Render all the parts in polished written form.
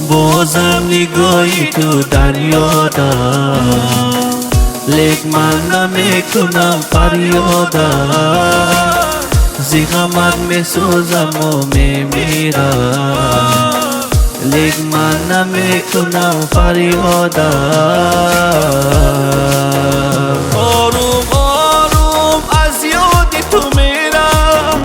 بازم نگاهی تو دریادا، لیک من نمیکنم فریادا. زی غمت میسوزم و میمیرم، لیک من نمیکنم فریادا. آروم آروم از یاد تو میرم،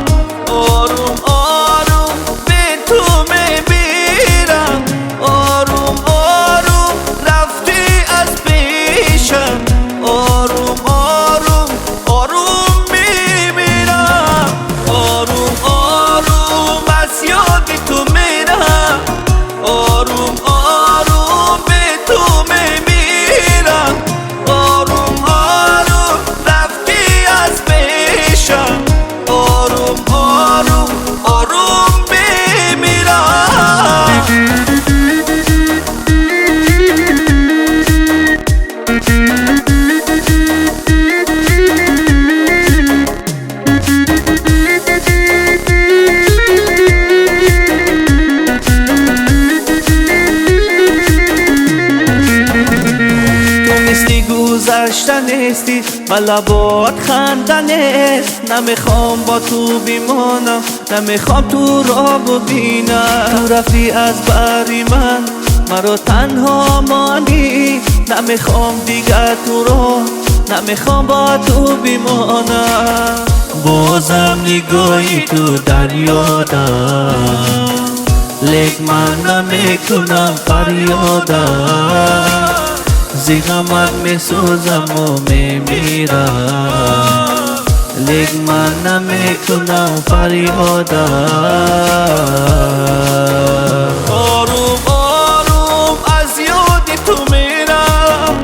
آروم آروم به تو میمیرم. آروم آروم رفتی از پیشم، آروم آروم آروم میمیرم. آروم آروم از یاد تو میرم، آروم آروم به تو میمیرم. آروم آروم رفتی از پیشم، آروم آروم آروم میمیرم. گذشته نیستی و لبات خنده نیست. نمیخوام با تو بیمانم، نمیخوام تو را ببینم. تو رفتی از بری من، مرا تنها ماندی. نمیخوام دیگر تو را، نمیخوام با تو بیمانم. بازم نگاهی تو دریادا، لیک من نمیکنم فریادا. زی غمت میسوزم و میمیرم، لیک من نمیکنم فریادا. آروم آروم از یاد تو میرم،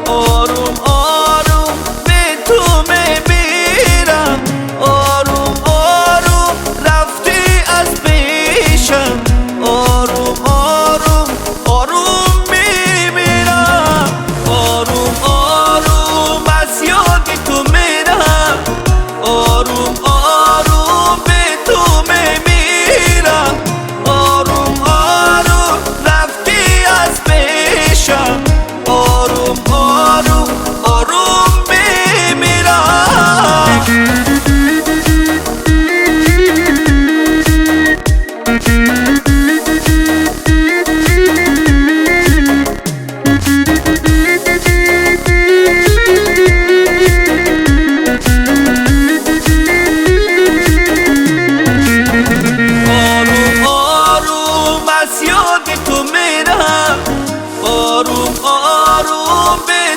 آروم آروم به تو میمیرم. آروم آروم رفتی از پیشم، آروم آروم آروم میمیرم. آروم آروم از یاد تو میرم، آروم آروم به تو میمیرم. آروم آروم رفتی از پیشم، آروم آروم آروم میمیرم. آروم آروم به